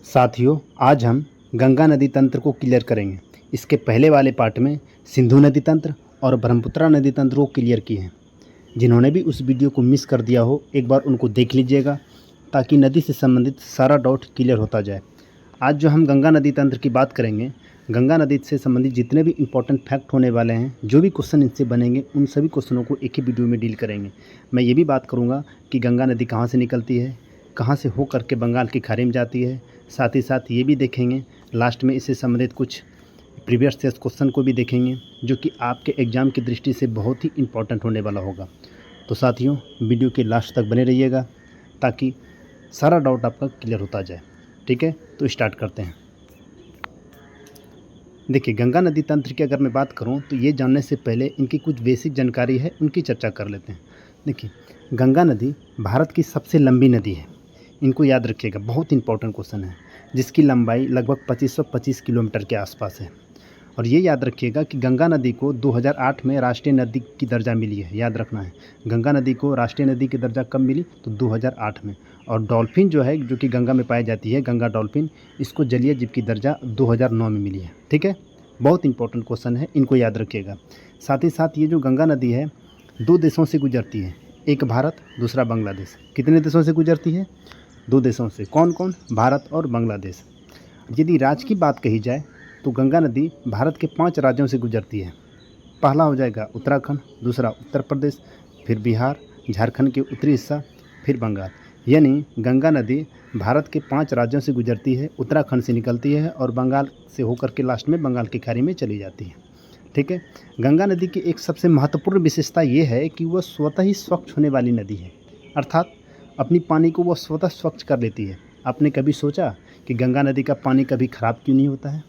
साथियों, आज हम गंगा नदी तंत्र को क्लियर करेंगे। इसके पहले वाले पार्ट में सिंधु नदी तंत्र और ब्रह्मपुत्रा नदी तंत्र को क्लियर किए हैं। जिन्होंने भी उस वीडियो को मिस कर दिया हो, एक बार उनको देख लीजिएगा ताकि नदी से संबंधित सारा डाउट क्लियर होता जाए। आज जो हम गंगा नदी तंत्र की बात करेंगे, गंगा नदी से संबंधित जितने भी इंपॉर्टेंट फैक्ट होने वाले हैं, जो भी क्वेश्चन इनसे बनेंगे, उन सभी क्वेश्चनों को एक ही वीडियो में डील करेंगे। मैं ये भी बात करूँगा कि गंगा नदी कहाँ से निकलती है, कहाँ से हो करके बंगाल की खाड़ी में जाती है। साथ ही साथ ये भी देखेंगे लास्ट में इससे संबंधित कुछ प्रीवियस ईयर क्वेश्चन को भी देखेंगे, जो कि आपके एग्ज़ाम की दृष्टि से बहुत ही इंपॉर्टेंट होने वाला होगा। तो साथियों, वीडियो के लास्ट तक बने रहिएगा ताकि सारा डाउट आपका क्लियर होता जाए। ठीक है, तो स्टार्ट करते हैं। देखिए, गंगा नदी तंत्र की अगर मैं बात करूं तो ये जानने से पहले इनकी कुछ बेसिक जानकारी है, उनकी चर्चा कर लेते हैं। देखिए, गंगा नदी भारत की सबसे लंबी नदी है। इनको याद रखिएगा, बहुत इंपॉर्टेंट क्वेश्चन है, जिसकी लंबाई लगभग 2525 किलोमीटर के आसपास है। और ये याद रखिएगा कि गंगा नदी को 2008 में राष्ट्रीय नदी की दर्जा मिली है। याद रखना है, गंगा नदी को राष्ट्रीय नदी की दर्जा कब मिली? तो 2008 में। और डॉल्फिन जो है, जो कि गंगा में पाई जाती है, गंगा डॉल्फिन, इसको जलीय जीव की दर्जा 2009 में मिली है। ठीक है, बहुत इंपॉर्टेंट क्वेश्चन है, इनको याद रखिएगा। साथ ही साथ ये जो गंगा नदी है, 2 देशों से गुजरती है, एक भारत, दूसरा बांग्लादेश। कितने देशों से गुजरती है? 2 देशों से। कौन कौन? भारत और बांग्लादेश। यदि राज्य की बात कही जाए तो गंगा नदी भारत के 5 राज्यों से गुजरती है। पहला हो जाएगा उत्तराखंड, दूसरा उत्तर प्रदेश, फिर बिहार, झारखंड के उत्तरी हिस्सा, फिर बंगाल। यानी गंगा नदी भारत के 5 राज्यों से गुजरती है, उत्तराखंड से निकलती है और बंगाल से होकर के लास्ट में बंगाल की खाड़ी में चली जाती है। ठीक है, गंगा नदी की एक सबसे महत्वपूर्ण विशेषता ये है कि वह स्वतः ही स्वच्छ होने वाली नदी है, अर्थात अपनी पानी को वह स्वतः स्वच्छ कर लेती है। आपने कभी सोचा कि गंगा नदी का पानी कभी ख़राब क्यों नहीं होता है?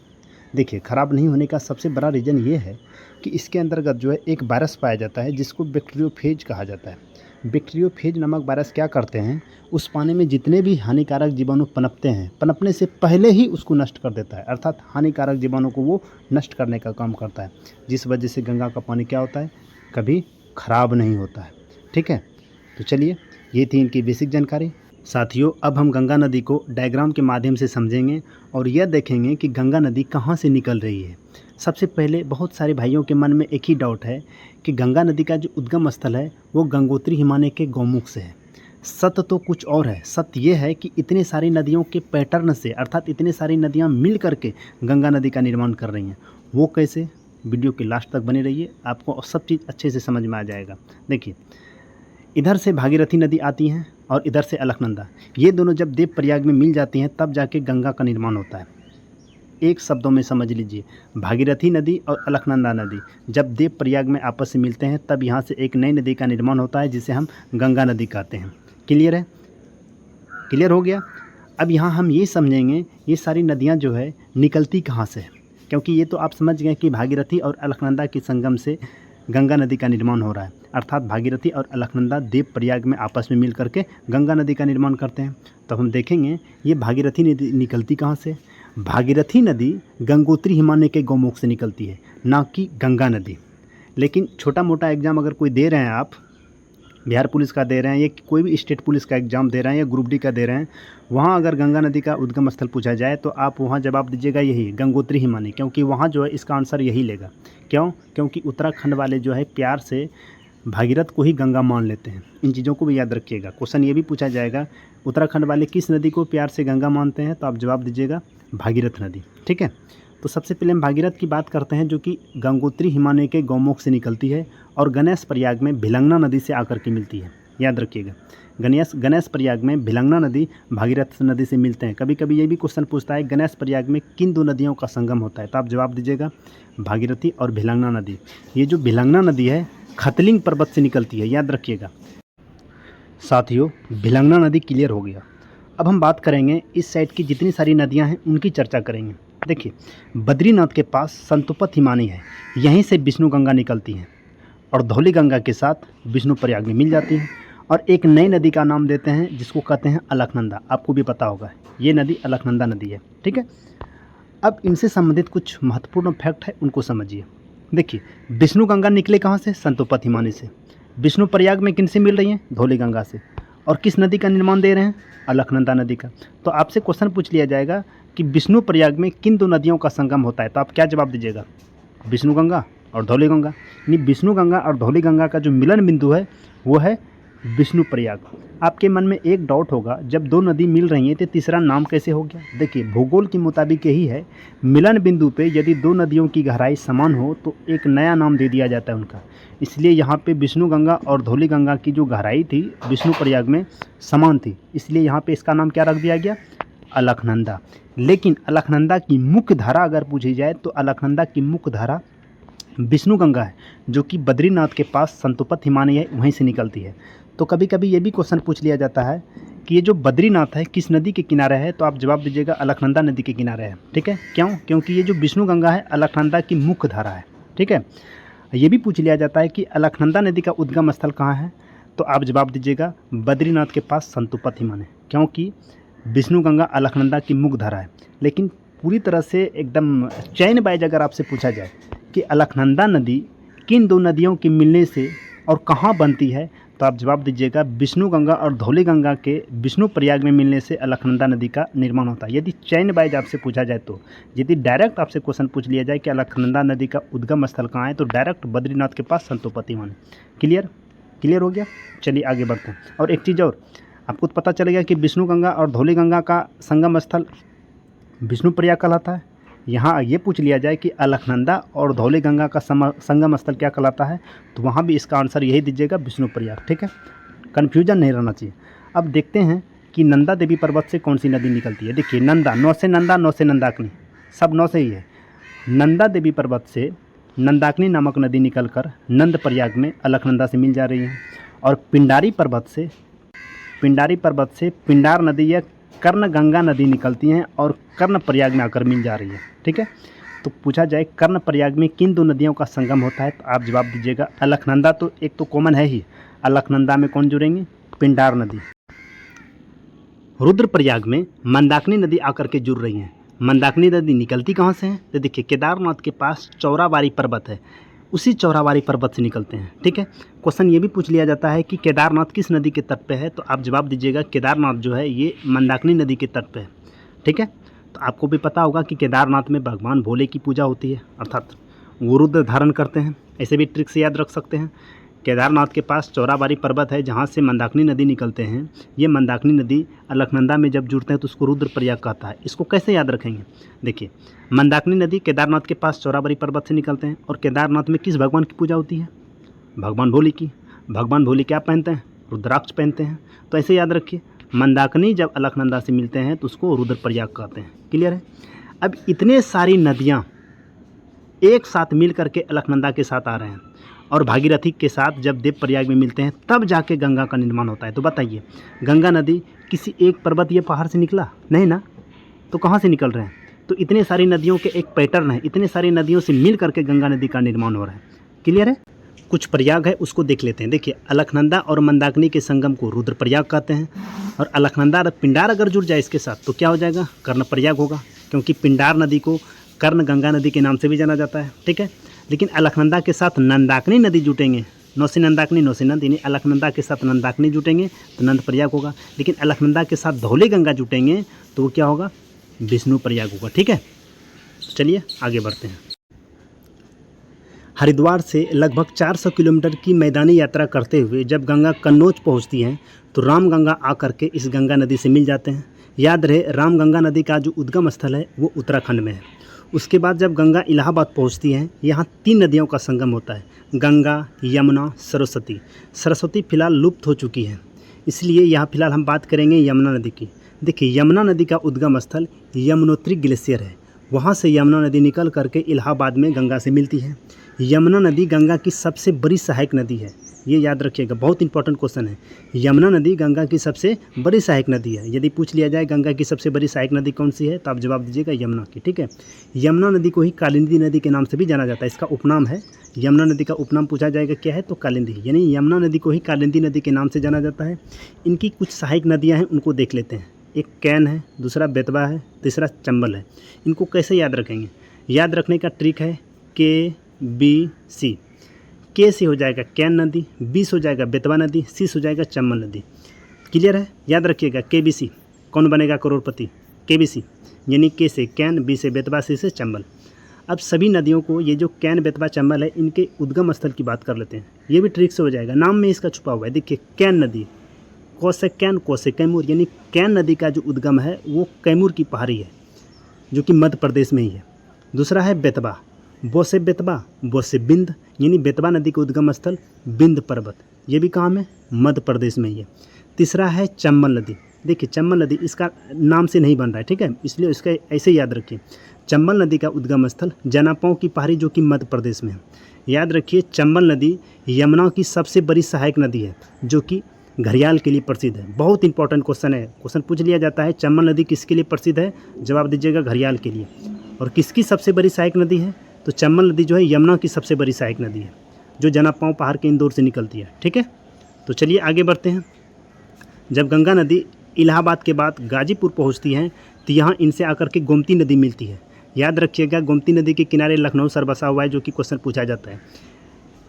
देखिए, ख़राब नहीं होने का सबसे बड़ा रीज़न ये है कि इसके अंतर्गत जो है एक वायरस पाया जाता है, जिसको बैक्टीरियोफेज कहा जाता है। बैक्टीरियोफेज नामक वायरस क्या करते हैं, उस पानी में जितने भी हानिकारक जीवाणु पनपते हैं, पनपने से पहले ही उसको नष्ट कर देता है, अर्थात हानिकारक जीवाणु को वो नष्ट करने का काम करता है, जिस वजह से गंगा का पानी क्या होता है, कभी ख़राब नहीं होता है। ठीक है, तो चलिए, ये थी इनकी बेसिक जानकारी। साथियों, अब हम गंगा नदी को डायग्राम के माध्यम से समझेंगे और यह देखेंगे कि गंगा नदी कहाँ से निकल रही है। सबसे पहले बहुत सारे भाइयों के मन में एक ही डाउट है कि गंगा नदी का जो उद्गम स्थल है वो गंगोत्री हिमालय के गौमुख से है। सत्य तो कुछ और है। सत्य ये है कि इतने सारी नदियों के पैटर्न से, अर्थात इतने सारी नदियाँ मिल करके गंगा नदी का निर्माण कर रही हैं। वो कैसे? वीडियो के लास्ट तक बने रहिए, आपको सब चीज़ अच्छे से समझ में आ जाएगा। देखिए, इधर से भागीरथी नदी आती हैं और इधर से अलकनंदा। ये दोनों जब देव प्रयाग में मिल जाती हैं तब जाके गंगा का निर्माण होता है। एक शब्दों में समझ लीजिए, भागीरथी नदी और अलकनंदा नदी जब देव प्रयाग में आपस में मिलते हैं तब यहाँ से एक नई नदी का निर्माण होता है, जिसे हम गंगा नदी कहते हैं। क्लियर है? क्लियर हो गया? अब यहाँ हम ये समझेंगे ये सारी नदियाँ जो है निकलती कहाँ से है, क्योंकि ये तो आप समझ गए कि भागीरथी और अलकनंदा के संगम से गंगा नदी का निर्माण हो रहा है, अर्थात भागीरथी और अलकनंदा देव प्रयाग में आपस में मिल करके गंगा नदी का निर्माण करते हैं। तो हम देखेंगे ये भागीरथी नदी निकलती कहाँ से। भागीरथी नदी गंगोत्री हिमालय के गौमुख से निकलती है, ना कि गंगा नदी। लेकिन छोटा मोटा एग्जाम अगर कोई दे रहे हैं, आप बिहार पुलिस का दे रहे हैं या कोई भी स्टेट पुलिस का एग्ज़ाम दे रहे हैं या ग्रुप डी का दे रहे हैं, वहाँ अगर गंगा नदी का उद्गम स्थल पूछा जाए तो आप वहाँ जवाब दीजिएगा यही, गंगोत्री हिमालय, क्योंकि वहाँ जो है इसका आंसर यही लेगा। क्यों? क्योंकि उत्तराखंड वाले जो है प्यार से भागीरथ को ही गंगा मान लेते हैं। इन चीज़ों को भी याद रखिएगा। क्वेश्चन ये भी पूछा जाएगा, उत्तराखंड वाले किस नदी को प्यार से गंगा मानते हैं, तो आप जवाब दीजिएगा भागीरथ नदी। ठीक है, तो सबसे पहले हम भागीरथ की बात करते हैं, जो कि गंगोत्री हिमालय के गौमुख से निकलती है और गणेश प्रयाग में भिलंगना नदी से आकर के मिलती है। याद रखिएगा, गणेश प्रयाग में भिलंगना नदी भागीरथ नदी से मिलते हैं। कभी कभी ये भी क्वेश्चन पूछता है गणेश प्रयाग में किन 2 नदियों का संगम होता है, तो आप जवाब दीजिएगा भागीरथी और भिलंगना नदी। ये जो भिलंगना नदी है खतलिंग पर्वत से निकलती है, याद रखिएगा। साथियों, भिलंगना नदी क्लियर हो गया। अब हम बात करेंगे इस साइड की जितनी सारी नदियाँ हैं उनकी चर्चा करेंगे। देखिए, बद्रीनाथ के पास संतोपत हिमानी है, यहीं से विष्णु गंगा निकलती हैं और धौली गंगा के साथ विष्णु प्रयाग में मिल जाती हैं और एक नई नदी का नाम देते हैं जिसको कहते हैं अलकनंदा। आपको भी पता होगा ये नदी अलकनंदा नदी है। ठीक है, अब इनसे संबंधित कुछ महत्वपूर्ण फैक्ट है, उनको समझिए। देखिए, विष्णु गंगा निकले कहाँ से? संतोपत हिमानी से। विष्णु प्रयाग में किन से मिल रही हैं? धौली गंगा से। और किस नदी का निर्माण दे रहे हैं? अलकनंदा नदी का। तो आपसे क्वेश्चन पूछ लिया जाएगा कि विष्णु प्रयाग में किन दो नदियों का संगम होता है, तो आप क्या जवाब दीजिएगा? विष्णु गंगा और धौली गंगा। यानी विष्णु गंगा और धौली गंगा का जो मिलन बिंदु है वो है विष्णु प्रयाग। आपके मन में एक डाउट होगा, जब दो नदी मिल रही हैं तो तीसरा नाम कैसे हो गया? देखिए, भूगोल के मुताबिक यही है, मिलन बिंदु पे यदि दो नदियों की गहराई समान हो तो एक नया नाम दे दिया जाता है उनका। इसलिए यहाँ पे विष्णु गंगा और धौली गंगा की जो गहराई थी विष्णु प्रयाग में समान थी, इसलिए यहाँ पे इसका नाम क्या रख दिया गया? अलकनंदा। लेकिन अलकनंदा की मुख्य धारा अगर पूछी जाए तो अलकनंदा की मुख्य धारा विष्णु गंगा है, जो कि बद्रीनाथ के पास संतोपत हिमालय है वहीं से निकलती है। तो कभी कभी ये भी क्वेश्चन पूछ लिया जाता है कि ये जो बद्रीनाथ है किस नदी के किनारे है, तो आप जवाब दीजिएगा अलकनंदा नदी के किनारे है। ठीक है, क्यों? क्योंकि ये जो विष्णु गंगा है अलकनंदा की मुख्य धारा है। ठीक है, ये भी पूछ लिया जाता है कि अलकनंदा नदी का उद्गम स्थल कहाँ है, तो आप जवाब दीजिएगा बद्रीनाथ के पास संतोपत हिमालय, क्योंकि विष्णु गंगा अलकनंदा की मुख्य धारा है। लेकिन पूरी तरह से एकदम चैन वाइज अगर आपसे पूछा जाए कि अलकनंदा नदी किन दो नदियों के मिलने से और कहाँ बनती है, तो आप जवाब दीजिएगा विष्णु गंगा और धौली गंगा के विष्णु प्रयाग में मिलने से अलकनंदा नदी का निर्माण होता है। यदि चैन वाइज आपसे पूछा जाए तो, यदि डायरेक्ट आपसे क्वेश्चन पूछ लिया जाए कि अलकनंदा नदी का उद्गम स्थल कहाँ है, तो डायरेक्ट बद्रीनाथ के पास संतोपति वन। क्लियर हो गया? चलिए आगे बढ़ते हैं। और एक चीज़ और, आपको पता चलेगा कि विष्णु गंगा और धौली गंगा का संगम स्थल विष्णु प्रयाग कहलाता है। यहाँ ये पूछ लिया जाए कि अलकनंदा और धौली गंगा का संगम स्थल क्या कहलाता है, तो वहाँ भी इसका आंसर यही दीजिएगा विष्णु प्रयाग। ठीक है, कन्फ्यूजन नहीं रहना चाहिए। अब देखते हैं कि नंदा देवी पर्वत से कौन सी नदी निकलती है। देखिए, नंदा, नौ से नंदा, नौ से नंदाकिनी, सब नौ से ही है। नंदा देवी पर्वत से नंदाकिनी नामक नदी निकलकर नंद प्रयाग में अलकनंदा से मिल जा रही है। और पिंडारी पर्वत से पिंडार नदी या कर्ण गंगा नदी निकलती हैं और कर्ण प्रयाग में आकर मिल जा रही है। ठीक है, तो पूछा जाए कर्ण प्रयाग में किन दो नदियों का संगम होता है, तो आप जवाब दीजिएगा अलकनंदा। तो एक तो कॉमन है ही, अलकनंदा में कौन जुड़ेंगे? पिंडार नदी। रुद्रप्रयाग में मंदाकिनी नदी आकर के जुड़ रही है। मंदाकिनी नदी निकलती कहाँ से है? तो देखिए, केदारनाथ के पास चौराबाड़ी पर्वत है, उसी चौराबाड़ी पर्वत से निकलते हैं। ठीक है, क्वेश्चन ये भी पूछ लिया जाता है कि केदारनाथ किस नदी के तट पे है, तो आप जवाब दीजिएगा केदारनाथ जो है ये मंदाकिनी नदी के तट पे है। ठीक है, तो आपको भी पता होगा कि केदारनाथ में भगवान भोले की पूजा होती है, अर्थात वो रुद्र धारण करते हैं। ऐसे भी ट्रिक से याद रख सकते हैं। केदारनाथ के पास चौराबाड़ी पर्वत है जहाँ से मंदाकिनी नदी निकलते हैं। ये मंदाकिनी नदी अलकनंदा में जब जुड़ते हैं तो उसको रुद्र प्रयाग कहता है। इसको कैसे याद रखेंगे? देखिए, मंदाकिनी नदी केदारनाथ के पास चौराबाड़ी पर्वत से निकलते हैं और केदारनाथ में किस भगवान की पूजा होती है? भगवान भोले की। भगवान भोले क्या पहनते हैं? रुद्राक्ष पहनते हैं। तो ऐसे याद रखिए, मंदाकिनी जब अलकनंदा से मिलते हैं तो उसको रुद्र प्रयाग कहते हैं। क्लियर है? अब इतने सारी नदियाँ एक साथ मिल करके अलकनंदा के साथ आ रहे हैं और भागीरथी के साथ जब देव प्रयाग में मिलते हैं तब जाके गंगा का निर्माण होता है। तो बताइए, गंगा नदी किसी एक पर्वतीय पहाड़ से निकला? नहीं ना। तो कहाँ से निकल रहे हैं? तो इतने सारी नदियों के एक पैटर्न है, इतने सारी नदियों से मिल करके गंगा नदी का निर्माण हो रहा है। क्लियर है? कुछ प्रयाग है उसको देख लेते हैं। देखिए, अलकनंदा और मंदाकिनी के संगम को रुद्र प्रयाग कहते हैं और अलकनंदा और पिंडार अगर जुड़ जाए इसके साथ तो क्या हो जाएगा? कर्ण प्रयाग होगा, क्योंकि पिंडार नदी को कर्ण गंगा नदी के नाम से भी जाना जाता है। ठीक है, लेकिन अलकनंदा के साथ नंदाकिनी नदी जुटेंगे, नौ से नंदाकिनी, नौ से नंद, यानी अलकनंदा के साथ नंदाकिनी जुटेंगे तो नंद प्रयाग होगा। लेकिन अलकनंदा के साथ धौली गंगा जुटेंगे तो वो क्या होगा? विष्णु प्रयाग होगा। ठीक है, चलिए आगे बढ़ते हैं। हरिद्वार से लगभग 400 किलोमीटर की मैदानी यात्रा करते हुए जब गंगा कन्नौज पहुंचती हैं तो रामगंगा आकर के इस गंगा नदी से मिल जाते हैं। याद रहे, रामगंगा नदी का जो उद्गम स्थल है वो उत्तराखंड में है। उसके बाद जब गंगा इलाहाबाद पहुंचती हैं, यहाँ 3 नदियों का संगम होता है, गंगा, यमुना, सरस्वती। सरस्वती फिलहाल लुप्त हो चुकी है, इसलिए यहाँ फिलहाल हम बात करेंगे यमुना नदी की। देखिए, यमुना नदी का उद्गम स्थल यमुनोत्री ग्लेशियर है, वहाँ से यमुना नदी निकल करके इलाहाबाद में गंगा से मिलती है। यमुना नदी गंगा की सबसे बड़ी सहायक नदी है, ये याद रखिएगा, बहुत इंपॉर्टेंट क्वेश्चन है। यमुना नदी गंगा की सबसे बड़ी सहायक नदी है। यदि पूछ लिया जाए गंगा की सबसे बड़ी सहायक नदी कौन सी है, तो आप जवाब दीजिएगा यमुना की। ठीक है, यमुना नदी को ही कालिंदी नदी के नाम से भी जाना जाता है, इसका उपनाम है। यमुना नदी का उपनाम पूछा जाएगा क्या है, तो कालिंदी, यानी यमुना नदी को ही कालिंदी नदी के नाम से जाना जाता है। इनकी कुछ सहायक नदियाँ हैं, उनको देख लेते हैं। एक कैन है, दूसरा बेतवा है, तीसरा चंबल है। इनको कैसे याद रखेंगे? याद रखने का ट्रिक है KBC। के से हो जाएगा कैन नदी, बी से हो जाएगा बेतवा नदी, सी से हो जाएगा चंबल नदी। क्लियर है, याद रखिएगा। KBC, कौन बनेगा करोड़पति? KBC यानी के से कैन, बी से बेतवा, सी से चंबल। अब सभी नदियों को, ये जो कैन, बेतवा, चंबल है, इनके उद्गम स्थल की बात कर लेते हैं। ये भी ट्रिक से हो जाएगा, नाम में इसका छुपा हुआ है। देखिए कैन नदी, को से कैन, को से कैमूर, यानी कैन नदी का जो उद्गम है वो कैमूर की पहाड़ी है जो कि मध्य प्रदेश में ही है। दूसरा है बेतवा, बो से बेतवा, बो से बिंद, यानी बेतवा नदी का उद्गम स्थल बिंद पर्वत, ये भी कहाँ में? मध्य प्रदेश में ही है। तीसरा है चंबल नदी। देखिए चंबल नदी इसका नाम से नहीं बन रहा है, ठीक है, इसलिए इसका ऐसे याद रखिए। चंबल नदी का उद्गम स्थल जनापाओं की पहाड़ी जो कि मध्य प्रदेश में है। याद रखिए चंबल नदी यमुना की सबसे बड़ी सहायक नदी है जो कि घड़ियाल के लिए प्रसिद्ध है। बहुत इंपॉर्टेंट क्वेश्चन है, क्वेश्चन पूछ लिया जाता है चंबल नदी किसके लिए प्रसिद्ध है? जवाब दीजिएगा घड़ियाल के लिए। और किसकी सबसे बड़ी सहायक नदी है? तो चंबल नदी जो है यमुना की सबसे बड़ी सहायक नदी है जो जनापाओं पहाड़ के इंदौर से निकलती है, ठीक है। तो चलिए आगे बढ़ते हैं। जब गंगा नदी इलाहाबाद के बाद गाजीपुर पहुंचती है तो यहाँ इनसे आकर के गोमती नदी मिलती है। याद रखिएगा गोमती नदी के किनारे लखनऊ शहर बसा हुआ है जो कि क्वेश्चन पूछा जाता है।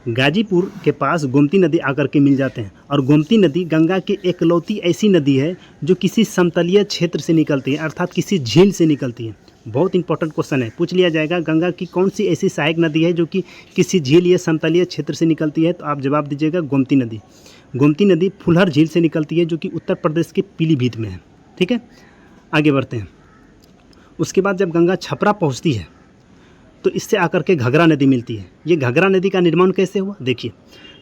गाजीपुर के पास गोमती नदी आकर के मिल जाते हैं और गोमती नदी गंगा की एकलौती ऐसी नदी है जो किसी समतलीय क्षेत्र से निकलती है, अर्थात किसी झील से निकलती है। बहुत इंपॉर्टेंट क्वेश्चन है, पूछ लिया जाएगा गंगा की कौन सी ऐसी सहायक नदी है जो कि किसी झील या समतलीय क्षेत्र से निकलती है? तो आप जवाब दीजिएगा गोमती नदी। गोमती नदी फुलहर झील से निकलती है जो कि उत्तर प्रदेश के पीलीभीत में है, ठीक है। आगे बढ़ते हैं। उसके बाद जब गंगा छपरा पहुंचती है तो इससे आकर के घघरा नदी मिलती है। ये घघरा नदी का निर्माण कैसे हुआ? देखिए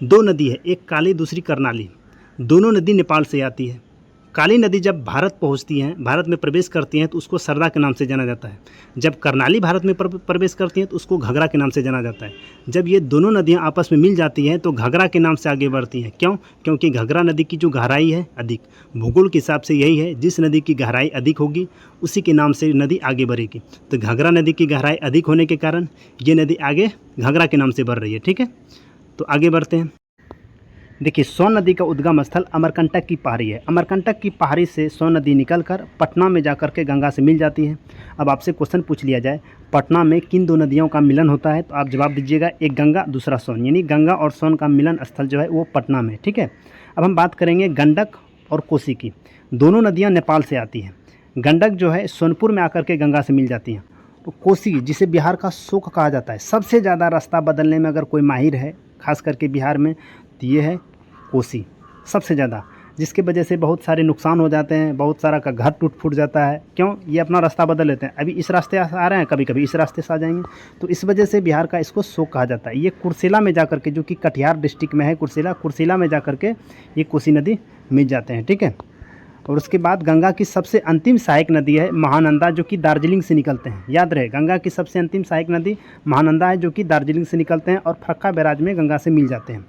दो नदी है, एक काली दूसरी करनाली, दोनों नदी नेपाल से आती है। काली नदी जब भारत पहुंचती हैं, भारत में प्रवेश करती हैं तो उसको सरदा के नाम से जाना जाता है। जब करनाली भारत में प्रवेश करती हैं तो उसको घघरा के नाम से जाना जाता है। जब ये दोनों नदियां आपस में मिल जाती हैं तो घघरा के नाम से आगे बढ़ती हैं। क्यों? क्योंकि घघरा नदी की जो गहराई है अधिक, भूगोल के हिसाब से यही है, जिस नदी की गहराई अधिक होगी उसी के नाम से नदी आगे बढ़ेगी। तो घघरा नदी की गहराई अधिक होने के कारण ये नदी आगे घघरा के नाम से बढ़ रही है, ठीक है। तो आगे बढ़ते हैं। देखिए सोन नदी का उद्गम स्थल अमरकंटक की पहाड़ी है। अमरकंटक की पहाड़ी से सोन नदी निकलकर पटना में जाकर के गंगा से मिल जाती है। अब आपसे क्वेश्चन पूछ लिया जाए पटना में किन दो नदियों का मिलन होता है? तो आप जवाब दीजिएगा एक गंगा दूसरा सोन, यानी गंगा और सोन का मिलन स्थल जो है वो पटना में, ठीक है। अब हम बात करेंगे गंडक और कोसी की। दोनों नदियाँ नेपाल से आती हैं। गंडक जो है सोनपुर में आकर के गंगा से मिल जाती हैं। तो कोसी जिसे बिहार का शोक कहा जाता है, सबसे ज़्यादा रास्ता बदलने में अगर कोई माहिर है खास करके बिहार में तो ये है कोसी, सबसे ज़्यादा, जिसकी वजह से बहुत सारे नुकसान हो जाते हैं, बहुत सारा का घर टूट फूट जाता है। क्यों? ये अपना रास्ता बदल लेते हैं, अभी इस रास्ते आ रहे हैं, कभी कभी इस रास्ते से आ जाएंगे, तो इस वजह से बिहार का इसको शोक कहा जाता है। ये कुर्सेला में जाकर के, जो कि कटिहार डिस्ट्रिक्ट में है कुर्सेला में जाकर के ये कोसी नदी मिल जाते हैं, ठीक है। और उसके बाद गंगा की सबसे अंतिम सहायक नदी है महानंदा, जो कि दार्जिलिंग से निकलते हैं। याद रहे गंगा की सबसे अंतिम सहायक नदी महानंदा है जो कि दार्जिलिंग से निकलते हैं और फरक्का बैराज में गंगा से मिल जाते हैं।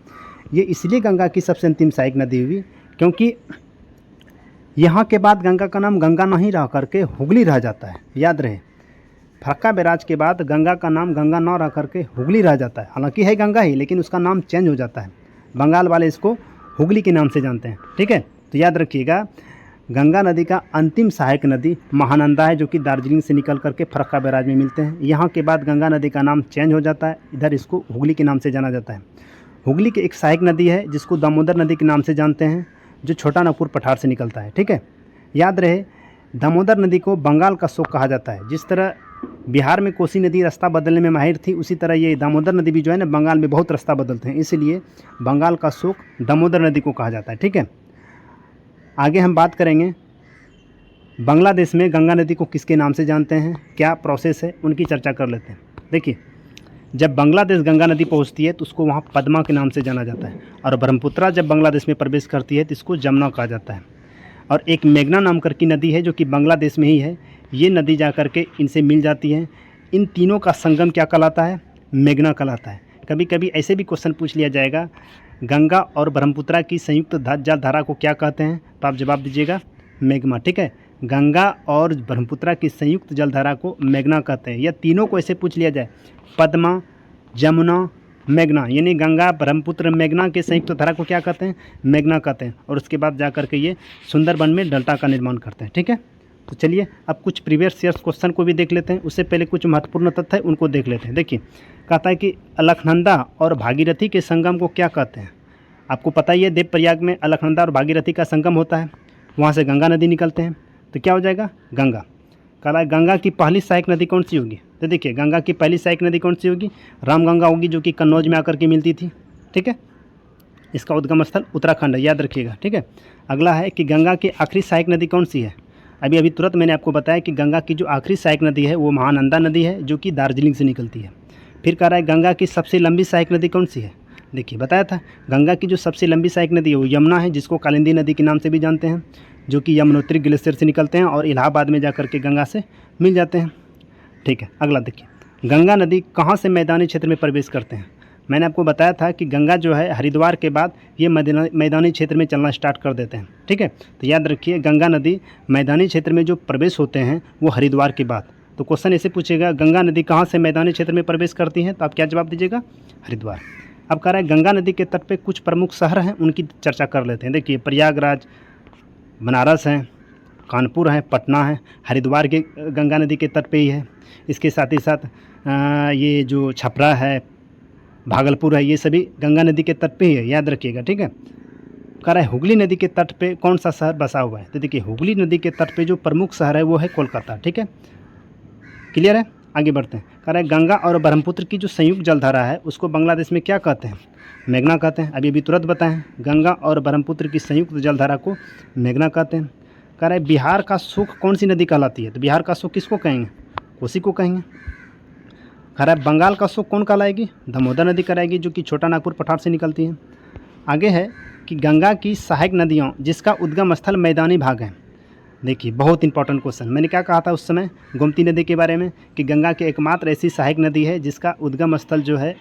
ये इसलिए गंगा की सबसे अंतिम सहायक नदी हुई क्योंकि यहाँ के बाद गंगा का नाम गंगा नहीं रह करके हुगली रह जाता है। याद रहे फरक्का बैराज के बाद गंगा का नाम गंगा न रह करके हुगली रह जाता है। हालांकि है गंगा ही, लेकिन उसका नाम चेंज हो जाता है। बंगाल वाले इसको हुगली के नाम से जानते हैं, ठीक है। तो याद रखिएगा गंगा नदी का अंतिम सहायक नदी महानंदा है जो कि दार्जिलिंग से निकल करके फरक्का बैराज में मिलते हैं। यहाँ के बाद गंगा नदी का नाम चेंज हो जाता है, इधर इसको हुगली के नाम से जाना जाता है। हुगली की एक सहायक नदी है जिसको दामोदर नदी के नाम से जानते हैं, जो छोटा नागपुर पठार से निकलता है, ठीक है। याद रहे दामोदर नदी को बंगाल का शोक कहा जाता है। जिस तरह बिहार में कोसी नदी रास्ता बदलने में माहिर थी, उसी तरह ये दामोदर नदी भी जो है ना बंगाल में बहुत रास्ता बदलते हैं, इसलिए बंगाल का शोक दामोदर नदी को कहा जाता है, ठीक है। आगे हम बात करेंगे बांग्लादेश में गंगा नदी को किसके नाम से जानते हैं, क्या प्रोसेस है, उनकी चर्चा कर लेते हैं। देखिए जब बांग्लादेश गंगा नदी पहुंचती है तो उसको वहाँ पद्मा के नाम से जाना जाता है, और ब्रह्मपुत्रा जब बांग्लादेश में प्रवेश करती है तो इसको जमुना कहा जाता है। और एक मेघना नाम करके नदी है जो कि बांग्लादेश में ही है, ये नदी जा कर के इनसे मिल जाती है। इन तीनों का संगम क्या कहलाता है? मेघना कहलाता है। कभी कभी ऐसे भी क्वेश्चन पूछ लिया जाएगा गंगा और ब्रह्मपुत्रा की संयुक्त जल धारा को क्या कहते हैं? तो आप जवाब दीजिएगा मेघमा, ठीक है। गंगा और ब्रह्मपुत्रा की संयुक्त जलधारा को मेघना कहते हैं। या तीनों को ऐसे पूछ लिया जाए पद्मा, जमुना, मेघना, यानी गंगा, ब्रह्मपुत्र, मेघना के संयुक्त धारा को क्या कहते हैं? मेघना कहते हैं। और उसके बाद जा करके ये सुंदरबन में डेल्टा का निर्माण करते हैं, ठीक है। तो चलिए अब कुछ प्रीवियस ईयर्स क्वेश्चन को भी देख लेते हैं। उससे पहले कुछ महत्वपूर्ण तथ्य है उनको देख लेते हैं। देखिए कहता है कि अलकनंदा और भागीरथी के संगम को क्या कहते हैं? आपको पता ही है देवप्रयाग में अलकनंदा और भागीरथी का संगम होता है, वहाँ से गंगा नदी निकलते हैं, तो क्या हो जाएगा गंगा। कह रहा है गंगा की पहली सहायक नदी कौन सी होगी, तो देखिए गंगा की पहली सहायक नदी कौन सी होगी, रामगंगा होगी, जो कि कन्नौज में आकर के मिलती थी। ठीक है, इसका उद्गम स्थल उत्तराखंड है, याद रखिएगा। ठीक है, अगला है कि गंगा की आखिरी सहायक नदी कौन सी है। अभी तुरंत मैंने आपको बताया कि गंगा की जो आखिरी सहायक नदी है वो महानंदा नदी है, जो कि दार्जिलिंग से निकलती है। फिर कह रहा है गंगा की सबसे लंबी सहायक नदी कौन सी है। देखिए बताया था गंगा की जो सबसे लंबी सहायक नदी है वो यमुना है, जिसको कालिंदी नदी के नाम से भी जानते हैं, जो कि यमुनोत्री ग्लेशियर से निकलते हैं और इलाहाबाद में जाकर के गंगा से मिल जाते हैं। ठीक है, अगला देखिए गंगा नदी कहाँ से मैदानी क्षेत्र में प्रवेश करते हैं। मैंने आपको बताया था कि गंगा जो है हरिद्वार के बाद ये मैदानी क्षेत्र में चलना स्टार्ट कर देते हैं। ठीक है, तो याद रखिए गंगा नदी मैदानी क्षेत्र में जो प्रवेश होते हैं वो हरिद्वार के बाद। तो क्वेश्चन ऐसे पूछेगा गंगा नदी कहाँ से मैदानी क्षेत्र में प्रवेश करती हैं, तो आप क्या जवाब दीजिएगा, हरिद्वार। अब कह रहा है गंगा नदी के तट पे कुछ प्रमुख शहर हैं, उनकी चर्चा कर लेते हैं। देखिए प्रयागराज, बनारस है, कानपुर है, पटना है, हरिद्वार के गंगा नदी के तट पे ही है। इसके साथ ही साथ ये जो छपरा है, भागलपुर है, ये सभी गंगा नदी के तट पे ही है, याद रखिएगा। ठीक है, कह रहा है हुगली नदी के तट पे कौन सा शहर बसा हुआ है, तो देखिए हुगली नदी के तट पे जो प्रमुख शहर है वो है कोलकाता। ठीक है, क्लियर है, आगे बढ़ते हैं। कह रहा है गंगा और ब्रह्मपुत्र की जो संयुक्त जलधारा है उसको बांग्लादेश में क्या कहते हैं, मेघना कहते हैं। अभी तुरंत बताएं, गंगा और ब्रह्मपुत्र की संयुक्त जलधारा को मेघना कहते हैं। कह रहा है बिहार का सुख कौन सी नदी कहलाती है, तो बिहार का सुख किसको कहेंगे, कोसी को कहेंगे। कह रहा है बंगाल का सुख कौन कहलाएगी, दामोदर नदी कहलाएगी, जो कि छोटा नागपुर पठार से निकलती है। आगे है कि गंगा की सहायक नदियों जिसका उद्गम स्थल मैदानी भाग है। देखिए बहुत इंपॉर्टेंट क्वेश्चन, मैंने क्या कहा था उस समय गोमती नदी के बारे में कि गंगा की एकमात्र ऐसी सहायक नदी है जिसका उद्गम स्थल जो है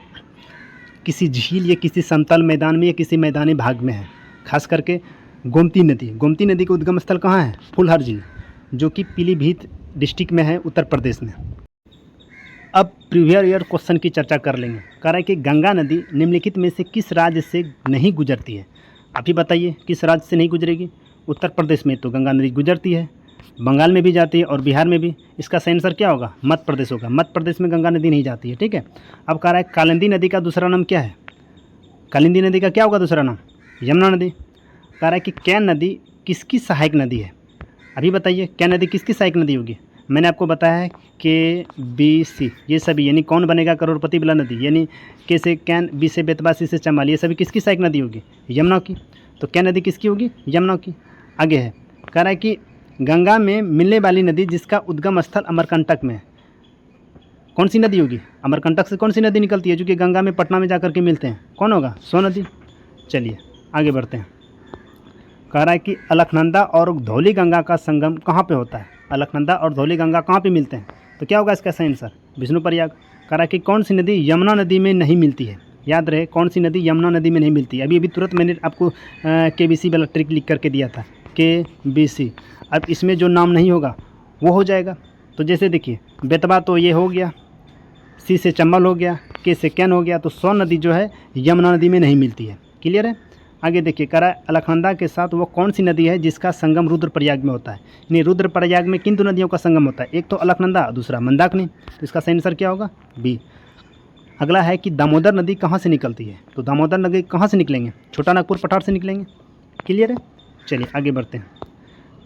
किसी झील या किसी समतल मैदान में या किसी मैदानी भाग में है। खास करके गोमती नदी का उद्गम स्थल कहाँ है, फुलहर झील, जो कि पीलीभीत डिस्ट्रिक्ट में है, उत्तर प्रदेश में। अब प्रीवियस ईयर क्वेश्चन की चर्चा कर लेंगे। कह रहा है कि गंगा नदी निम्नलिखित में से किस राज्य से नहीं गुजरती है, आप ही बताइए किस राज्य से नहीं गुजरेगी। उत्तर प्रदेश में तो गंगा नदी गुजरती है, बंगाल में भी जाती है और बिहार में भी। इसका सही आंसर क्या होगा, मध्य प्रदेश होगा। मध्य प्रदेश में गंगा नदी नहीं जाती है। ठीक है, अब कह रहा है कालिंदी नदी का दूसरा नाम क्या है, कालिंदी नदी का क्या होगा दूसरा नाम, यमुना नदी। कह रहा है कि कैन नदी किसकी सहायक नदी है, अभी बताइए कैन नदी किसकी सहायक नदी होगी। मैंने आपको बताया है KBC ये सभी, यानी कौन बनेगा करोड़पति वाला नदी, यानी के से कैन, बी से बेतवा, सी से चंबल, ये सभी किसकी सहायक नदी होगी, यमुना की। तो कैन नदी किसकी होगी, यमुना की। आगे है, कह रहा है कि गंगा में मिलने वाली नदी जिसका उद्गम स्थल अमरकंटक में है, कौन सी नदी होगी, अमरकंटक से कौन सी नदी निकलती है जो कि गंगा में पटना में जाकर के मिलते हैं, कौन होगा, सो नदी। चलिए आगे बढ़ते हैं। कह रहा है कि अलकनंदा और धौली गंगा का संगम कहाँ पे होता है, अलकनंदा और धौली गंगा कहाँ पे मिलते हैं, तो क्या होगा इसका सही आंसर, विष्णुप्रयाग। कह रहा है कि कौन सी नदी यमुना नदी में नहीं मिलती है, याद रहे कौन सी नदी यमुना नदी में नहीं मिलती। अभी तुरंत मैंने आपको KBC वाला ट्रिक लिख करके दिया था, KBC। अब इसमें जो नाम नहीं होगा वो हो जाएगा। तो जैसे देखिए बेतवा तो ये हो गया, सी से चंबल हो गया, के से कैन हो गया, तो सोन नदी जो है यमुना नदी में नहीं मिलती है। क्लियर है, आगे देखिए कह रहा है अलकनंदा के साथ वो कौन सी नदी है जिसका संगम रुद्रप्रयाग में होता है। यानी रुद्रप्रयाग में किन दो नदियों का संगम होता है, एक तो अलकनंदा, दूसरा मंदाकिनी। तो इसका सही आंसर क्या होगा, बी। अगला है कि दामोदर नदी कहाँ से निकलती है, तो दामोदर नदी कहाँ से निकलेंगे, छोटा नागपुर पठार से निकलेंगे। क्लियर है, चलिए आगे बढ़ते हैं।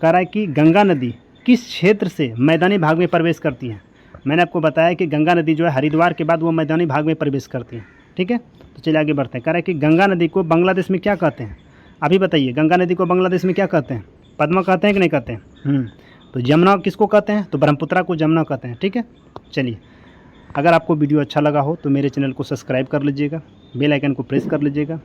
कह रहा है कि गंगा नदी किस क्षेत्र से मैदानी भाग में प्रवेश करती है। मैंने आपको बताया कि गंगा नदी जो है हरिद्वार के बाद वो मैदानी भाग में प्रवेश करती है। ठीक है, तो चलिए आगे बढ़ते हैं। कह रहा है कि गंगा नदी को बांग्लादेश में क्या कहते हैं, अभी बताइए गंगा नदी को बांग्लादेश में क्या कहते हैं, पद्मा कहते हैं कि नहीं कहते हैं। तो यमुना किसको कहते हैं, तो ब्रह्मपुत्रा को यमुना कहते हैं। ठीक है, चलिए अगर आपको वीडियो अच्छा लगा हो तो मेरे चैनल को सब्सक्राइब कर लीजिएगा, बेल आइकन को प्रेस कर लीजिएगा।